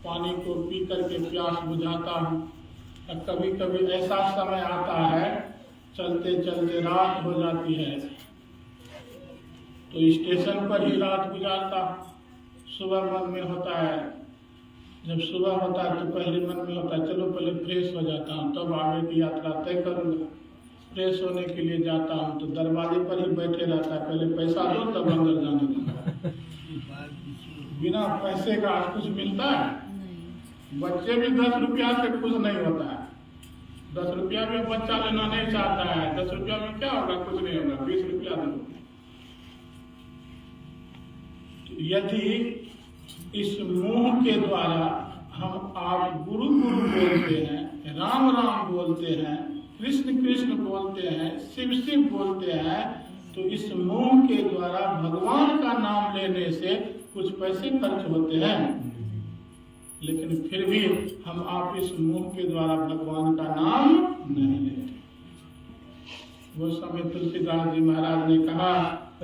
पानी को पी करके प्यास बुझाता हूँ। कभी कभी ऐसा समय आता है चलते चलते रात हो जाती है तो स्टेशन पर ही रात गुजारता हूँ। सुबह मन में होता है, जब सुबह होता है तो पहले मन में होता है चलो पहले फ्रेश हो जाता हूँ तब आगे की यात्रा तय करूँगा। फ्रेश होने के लिए जाता हूँ तो दरवाजे पर ही बैठे रहता है, पहले पैसा दो तब अंदर जाने देता। बिना पैसे का आज कुछ मिलता है? बच्चे भी 10 रुपया से खुश नहीं होता है। 10 रुपया में बच्चा लेना नहीं चाहता है। 10 रुपया में क्या होगा? कुछ नहीं होगा। 20 रुपया दो। यदि इस मुंह के द्वारा हम आप गुरु गुरु बोलते हैं, राम राम बोलते हैं, कृष्ण कृष्ण बोलते हैं, शिव शिव बोलते हैं, तो इस मुंह के द्वारा भगवान का नाम लेने से कुछ पैसे खर्च होते हैं, लेकिन फिर भी हम आप इस मुंह के द्वारा भगवान का नाम नहीं लेते। वो समय तुलसीदास जी महाराज ने कहा,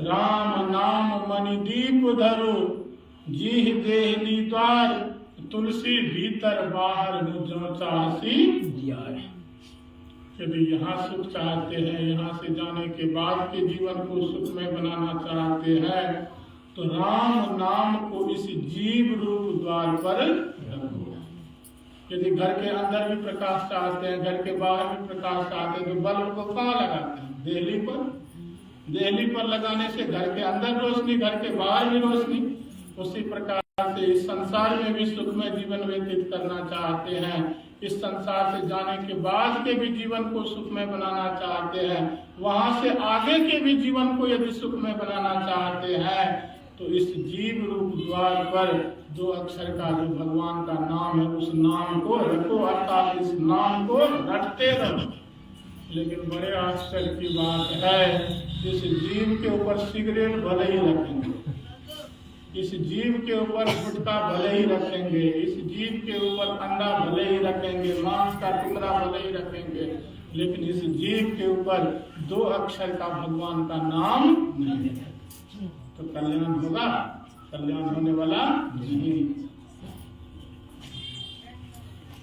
राम नाम मणिदीप धरो जीह देहली द्वार, तुलसी भीतर बाहर जो चाहसी दियार। यदि यहाँ सुख चाहते हैं, यहाँ से जाने के बाद के जीवन को सुखमय बनाना चाहते हैं, तो राम नाम को इस जीव रूप द्वार पर रखो। यदि घर के अंदर भी प्रकाश चाहते हैं, घर के बाहर भी प्रकाश चाहते हैं, तो बल्ब को कहाँ लगाते हैं? देहली पर। देहली पर लगाने से घर के अंदर रोशनी, घर के बाहर भी रोशनी। उसी प्रकार से इस संसार में भी सुखमय जीवन व्यतीत करना चाहते हैं, इस संसार से जाने के बाद के भी जीवन को सुखमय बनाना चाहते हैं, वहां से आगे के भी जीवन को यदि सुखमय बनाना चाहते हैं, तो इस जीव रूप द्वार पर 2 अक्षर का जो भगवान का नाम है उस नाम को रखो, अर्थात इस नाम को रटते रहो। लेकिन बड़े आश्चर्य की बात है, इस जीव के ऊपर सिगरेट भले ही रखेंगे, इस जीव के ऊपर गुटखा भले ही रखेंगे, इस जीव के ऊपर अंडा भले ही रखेंगे, मांस का टुकड़ा भले ही रखेंगे, लेकिन इस जीव के ऊपर 2 अक्षर का भगवान का नाम नहीं है, तो कल्याण होगा? कल्याण होने वाला नहीं।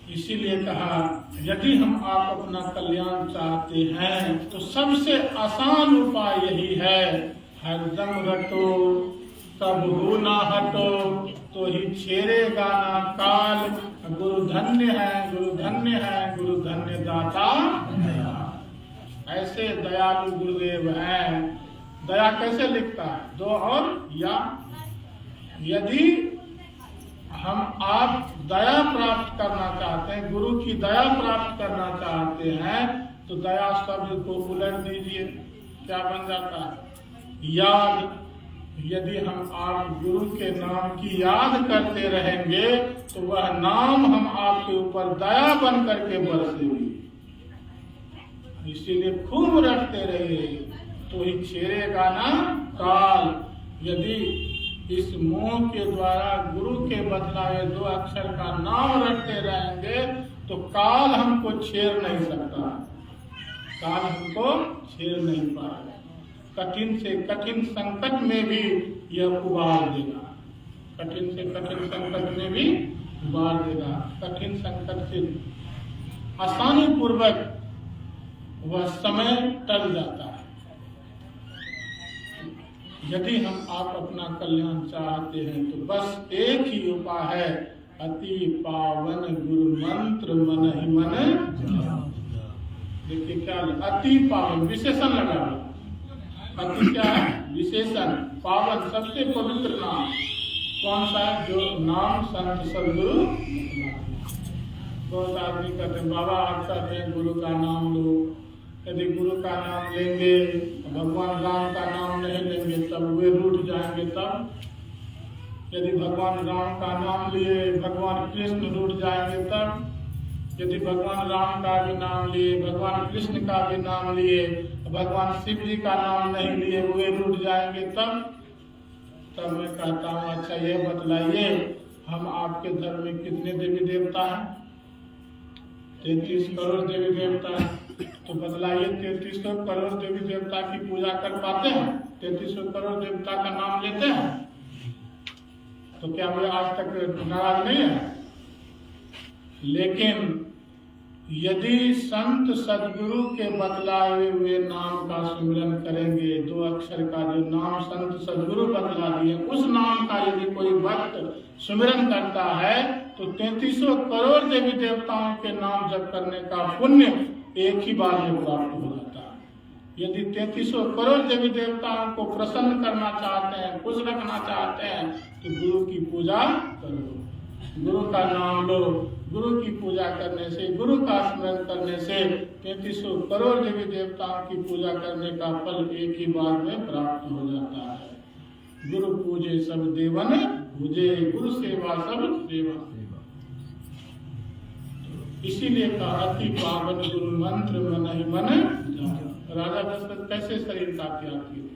इसीलिए कहा, यदि हम आप अपना कल्याण चाहते हैं तो सबसे आसान उपाय यही है, हरदम रटो तब हो ना हटो, तो ही छेड़ेगा ना काल, गुरु धन्य है, गुरु धन्य है, गुरु धन्य दाता। ऐसे दयालु गुरुदेव हैं। दया कैसे लिखता है? 2 और या। यदि हम आप दया प्राप्त करना चाहते हैं, गुरु की दया प्राप्त करना चाहते हैं, तो दया शब्द को उलट दीजिए, क्या बन जाता है? याद। यदि हम आप गुरु के नाम की याद करते रहेंगे तो वह नाम हम आपके ऊपर दया बन करके बरसेगी। इसीलिए खूब रटते रहिए, तो ही छेड़ेगा ना काल। यदि इस मुंह के द्वारा गुरु के बतलाए 2 अक्षर का नाम रटते रहेंगे तो काल हमको छेड़ नहीं सकता, काल हमको छेड़ नहीं पाएगा। कठिन से कठिन संकट में भी यह उबार देगा, कठिन से कठिन संकट में भी उबार देगा। कठिन संकट से आसानी पूर्वक वह समय टल जाता है। यदि हम आप अपना कल्याण चाहते हैं तो बस एक ही उपाय है, अति पावन गुरु मंत्र मन ही मन। देखिए क्या अति पावन, विशेषण लगा। अति क्या है? विशेषण। पावन, सबसे पवित्र नाम कौन सा? जो नाम संत सदगुरु। बहुत आदमी कहते हैं बाबा आप कहते हैं गुरु का नाम लो, यदि गुरु का नाम लेंगे, भगवान राम का नाम नहीं लेंगे तब वे रूठ जाएंगे। तब यदि भगवान राम का नाम लिए भगवान कृष्ण रूठ जाएंगे, तब यदि भगवान राम का भी नाम लिए, भगवान कृष्ण का भी नाम लिए, भगवान शिव जी का नाम नहीं लिए, वे रूठ जाएंगे, तब मैं कहता हूँ अच्छा ये बतलाइए हम आपके धर्म में कितने देवी देवता हैं? 33 करोड़ देवी देवता हैं। तो बतलाइए 33 करोड़ देवी देवता की पूजा कर पाते हैं? 33 करोड़ देवता का नाम लेते हैं? तो क्या वे आज तक नाराज नहीं है? लेकिन यदि संत सदगुरु के बतलाए हुए नाम का सुमिरन करेंगे, 2 अक्षर का जो नाम संत सदगुरु बतला दिए, उस नाम का यदि कोई भक्त सुमिरन करता है तो 33 करोड़ देवी देवताओं के नाम जप करने का पुण्य एक ही बार में प्राप्त हो जाता है। यदि 33 करोड़ देवी देवताओं को प्रसन्न करना चाहते हैं, खुश रखना चाहते हैं, तो गुरु की पूजा करो, गुरु का नाम लो। गुरु की पूजा करने से, गुरु का स्मरण करने से 33 करोड़ देवी देवताओं की पूजा करने का फल एक ही बार में प्राप्त हो जाता है। गुरु पूजे सब देवन पूजे, गुरु सेवा सब सेवा। इसीलिए कहा अति पावन गुरु मंत्र मन ही मन जान। राजा दशरथ कैसे शरीर का त्याग किए?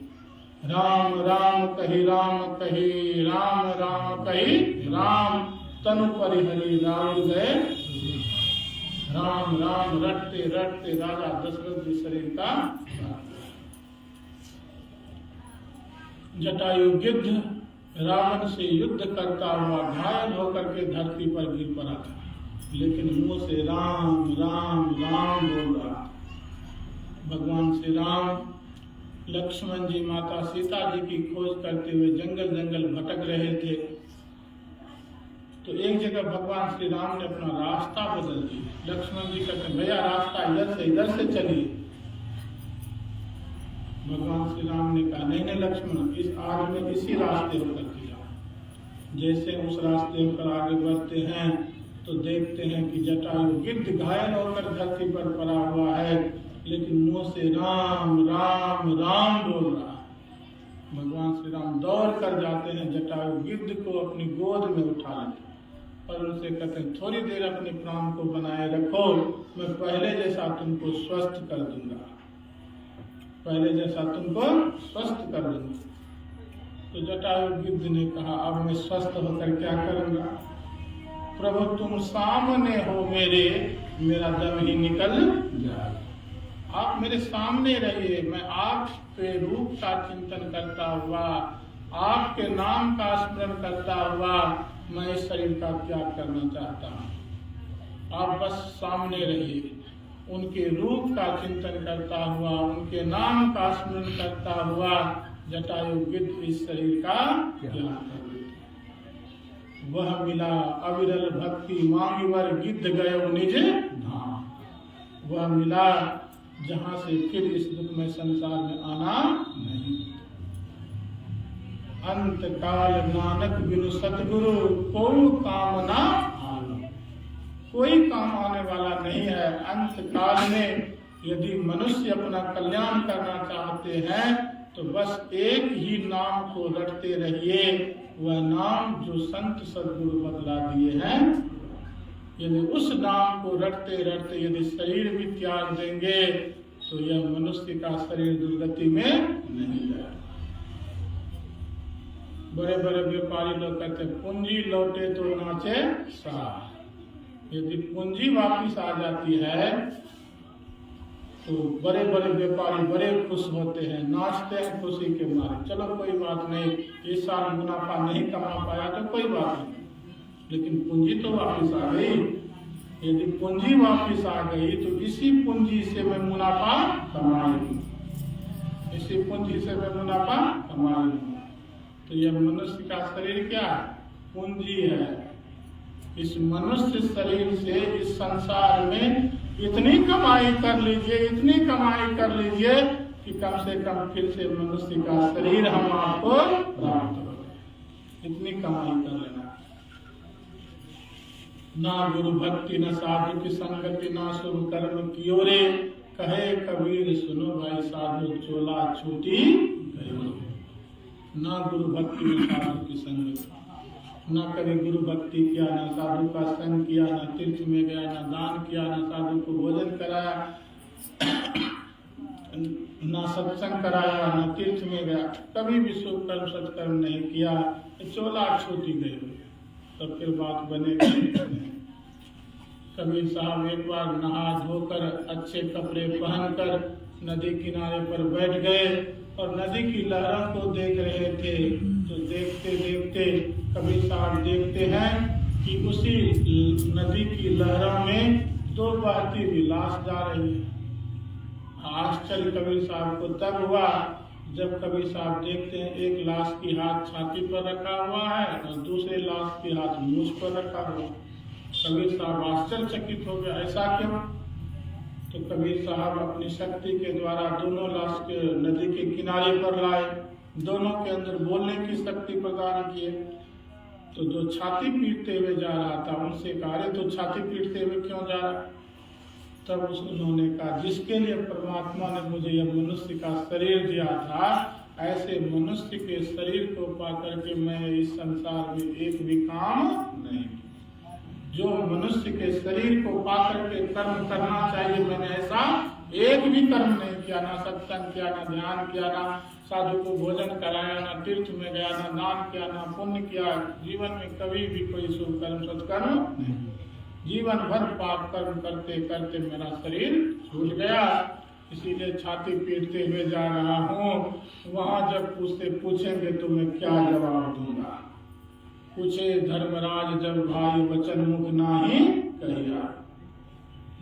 राम राम कही राम कही, राम राम कही राम, तनु परिहरि राम गए। राम राम रटते रटते राजा दशरथ जी शरीर का जटायु गिद्ध रावण से युद्ध करता हुआ घायल होकर के धरती पर गिर पड़ा था, लेकिन मुंह से राम राम राम बोल रहा। भगवान श्री राम लक्ष्मण जी माता सीता जी की खोज करते हुए जंगल जंगल भटक रहे थे, तो एक जगह भगवान श्री राम ने अपना रास्ता बदल दिया। लक्ष्मण जी कहते भैया रास्ता इधर से चलिए। भगवान श्री राम ने कहा नहीं लक्ष्मण, इस आज में इसी रास्ते होकर के जाओ। जैसे उस रास्ते पर आगे बढ़ते हैं तो देखते हैं कि जटायु गिद्ध घायल होकर धरती पर पड़ा हुआ है, लेकिन मुंह से राम राम राम बोल रहा है। भगवान श्री राम दौड़ कर जाते हैं, जटायु गिद्ध को अपनी गोद में उठा लेते और उनसे कहते हैं थोड़ी देर अपने प्राण को बनाए रखो, मैं पहले जैसा तुमको स्वस्थ कर दूंगा, पहले जैसा तुमको स्वस्थ कर दूंगा। तो जटायु गिद्ध ने कहा अब मैं स्वस्थ होकर क्या करूंगा? प्रभु तुम सामने हो मेरे, मेरा दम ही निकल जाए। आप मेरे सामने रहिए, मैं आपके रूप का चिंतन करता हुआ, आपके नाम का स्मरण करता हुआ मैं इस शरीर का त्याग करना चाहता हूँ। आप बस सामने रहिए, उनके रूप का चिंतन करता हुआ, उनके नाम का स्मरण करता हुआ जटायु गिद्ध इस शरीर का त्याग कर देते। वह मिला अविरल भक्ति मांगी वर गिद्ध गयो निज धाम। वह मिला जहाँ से फिर इस दुखमय संसार में आना नहीं। अंत काल नानक बिनु सतगुरु को कामना आना। कोई काम आने वाला नहीं है। अंत काल में यदि मनुष्य अपना कल्याण करना चाहते हैं तो बस एक ही नाम को रटते रहिए, वह नाम जो संत सदगुरु बतला दिए हैं। यदि उस नाम को रटते रटते यदि शरीर भी त्याग देंगे तो यह मनुष्य का शरीर दुर्गति में नहीं जाएगा। बड़े बड़े व्यापारी लोग कहते हैं पूंजी लौटे तो नाचे सार। यदि पूंजी वापिस आ जाती है तो बड़े बड़े व्यापारी बड़े खुश होते हैं, नाचते हैं खुशी के मारे। चलो कोई बात नहीं, इस साल मुनाफा नहीं कमा पाया तो कोई बात नहीं, लेकिन पूंजी तो वापिस आ गई। यदि पूंजी वापिस आ गई तो इसी पूंजी से मैं मुनाफा कमाऊंगी, इसी पूंजी से मैं मुनाफा कमाऊंगी। तो यह मनुष्य का शरीर क्या है? पूंजी है। इस मनुष्य शरीर से इस संसार में इतनी कमाई कर लीजिए, इतनी कमाई कर लीजिए कि कम से कम फिर से मनुष्य का शरीर हम आपको प्राप्त हो जाए। इतनी कमाई कर लेना। ना गुरु भक्ति न साधु की संगति, ना शुभ कर्म कियो रे। कहे कबीर सुनो भाई साधु चोला छूटी गयो। ना गुरु भक्ति न साधु की संगति, न कभी गुरु भक्ति किया, न साधु का संग किया, न तीर्थ में गया, न दान किया, न साधु को भोजन कराया, न सत्संग कराया, न तीर्थ में गया, कभी भी शुभ कर्म सत्कर्म नहीं किया, चोला छूटी गई। तो फिर बात बनेगी। कबीर साहब एक बार नहा धोकर अच्छे कपड़े पहनकर नदी किनारे पर बैठ गए और नदी की लहरों को देख रहे थे। तो देखते देखते कबीर साहब देखते हैं कि उसी नदी की लहरों में दो बहती हुई लाश जा रही है। आश्चर्य कबीर साहब को तब हुआ जब कबीर साहब देखते हैं एक लाश की हाथ छाती पर रखा हुआ है और दूसरे लाश की हाथ मूछ पर रखा हुआ। कबीर साहब आश्चर्यचकित हो गया, ऐसा क्यों? तो कबीर साहब अपनी शक्ति के द्वारा दोनों लाश के नदी के किनारे पर लाए, दोनों के अंदर बोलने की शक्ति प्रदान किए। तो जो छाती पीटते हुए जा रहा था उनसे कहा, अरे तो छाती पीटते हुए क्यों जा रहा? तब उन्होंने कहा, जिसके लिए परमात्मा ने मुझे यह मनुष्य का शरीर दिया था, ऐसे मनुष्य के शरीर को पाकर के मैं इस संसार में एक भी काम नहीं। जो मनुष्य के शरीर को पाकर के कर्म करना चाहिए, मैंने ऐसा एक भी कर्म नहीं किया। ना सत्संग किया, ना ध्यान किया, ना साधु को भोजन कराया, ना तीर्थ में गया, ना दान किया, ना पुण्य किया। जीवन में कभी भी कोई शुभ कर्म सत्कर्म नहीं। जीवन भर पाप कर्म करते करते मेरा शरीर छूट गया, इसीलिए छाती पीटते हुए जा रहा हूँ। वहाँ जब उससे पूछेंगे तो मैं क्या जवाब दूंगा? पूछे धर्मराज जब भाई वचन मुख नाही कहिया।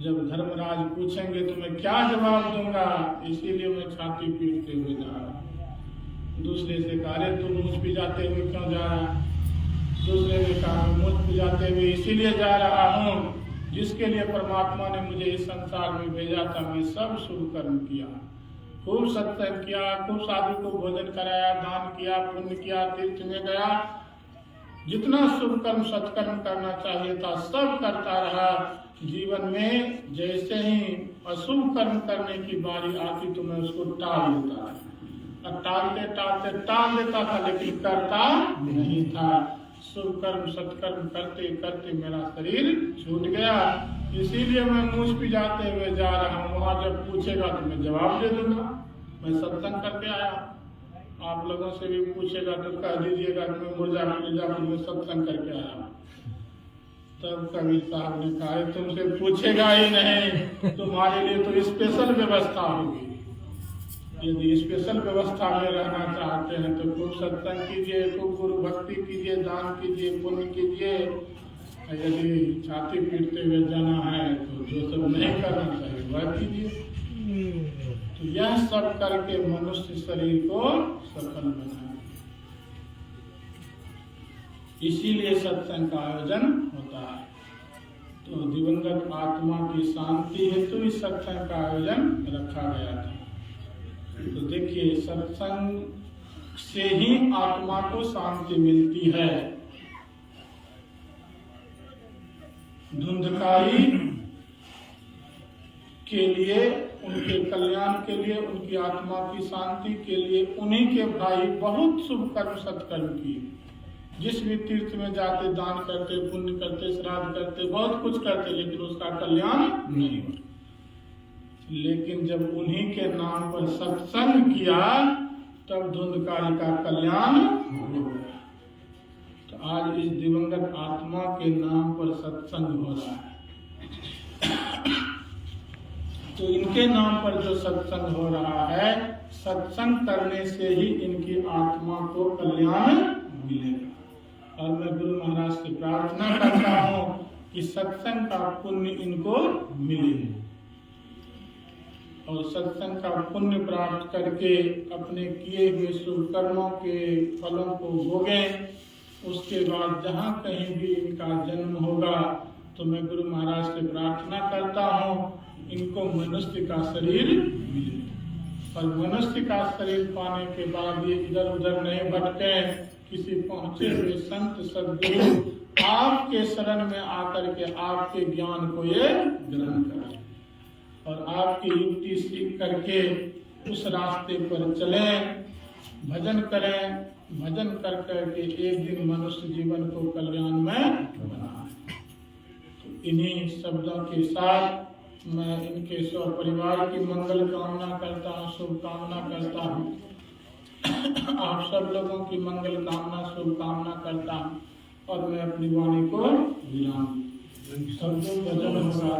जब धर्मराज पूछेंगे तो मैं क्या जवाब दूंगा? इसीलिए मैं छाती पीटते हुए जा रहा हूँ। दूसरे से कहा, अरे तुम मुझ पे जाते हुए क्यों जा रहा? दूसरे ने कहा, मुझ पे जाते हुए इसीलिए जा रहा हूँ जिसके लिए परमात्मा ने मुझे इस संसार में भेजा था। मैं सब शुभ कर्म किया, खूब सत्संग किया, खूब साधु को भोजन कराया, दान किया, पुण्य किया, तीर्थ में गया, जितना शुभ कर्म सत्कर्म करना चाहिए था सब करता रहा। जीवन में जैसे ही अशुभ कर्म करने की बारी आती तो मैं उसको टाल देता था, और टालते टालते टाल देता था, लेकिन करता नहीं था। शुभ कर्म सत्कर्म करते करते मेरा शरीर छूट गया, इसीलिए मैं मुझ पे जाते हुए जा रहा हूँ। वहाँ जब पूछेगा तो मैं जवाब दे दूंगा, मैं सत्संग करके आया। आप लोगों से भी पूछेगा तो कह दीजिएगा कि मैं मिर्जापुर में सत्संग करके आया। तब कबीर साहब ने कहा, तुमसे पूछेगा ही नहीं, तुम्हारे लिए तो स्पेशल व्यवस्था होगी। यदि स्पेशल व्यवस्था में रहना चाहते हैं तो खूब सत्संग कीजिए, खूब गुरु भक्ति कीजिए, दान कीजिए, पुण्य कीजिए। यदि छाती पीटते हुए जाना है तो जो सब नहीं करना चाहिए वह कीजिए। तो यह सब करके मनुष्य शरीर को सफल बनाए, इसीलिए सत्संग का आयोजन होता है। तो दिवंगत आत्मा की शांति हेतु इस सत्संग का आयोजन रखा गया था। तो देखिए, सत्संग से ही आत्मा को शांति मिलती है। धुंधकारी के लिए, उनके कल्याण के लिए, उनकी आत्मा की शांति के लिए उन्हीं के भाई बहुत शुभ कर्म सत्कर्म किए। जिस भी तीर्थ में जाते दान करते, पुण्य करते, श्राद्ध करते, बहुत कुछ करते, लेकिन उसका कल्याण नहीं होता। लेकिन जब उन्हीं के नाम पर सत्संग किया तब धुंधकारी का कल्याण हो गया। तो आज इस दिवंगत आत्मा के नाम पर सत्संग हो रहा है। तो इनके नाम पर जो सत्संग हो रहा है, सत्संग करने से ही इनकी आत्मा को कल्याण मिलेगा। और मैं गुरु महाराज से प्रार्थना करता हूँ कि सत्संग का पुण्य इनको मिले और सत्संग का पुण्य प्राप्त करके अपने किए हुए शुभ कर्मों के फलों को भोगें। उसके बाद जहाँ कहीं भी इनका जन्म होगा तो मैं गुरु महाराज से प्रार्थना करता हूँ इनको मनुष्य का शरीर मिले, और मनुष्य का शरीर पाने के बाद ये इधर उधर नहीं भटके। किसी पहुँचे हुए संत सद्गुरु आपके शरण में आकर के आपके ज्ञान को ये ग्रहण करें और आपकी युक्ति सीख करके उस रास्ते पर चलें, भजन करें। भजन कर करके एक दिन मनुष्य जीवन को कल्याण में बनाए। तो इन्हीं शब्दों के साथ मैं इनके स्व परिवार की मंगल कामना करता हूँ, शुभकामना करता हूँ। आप सब लोगों की मंगल कामना, शुभकामना करता हूँ और मैं अपनी वाणी को विराम। सब लोग भजन होगा।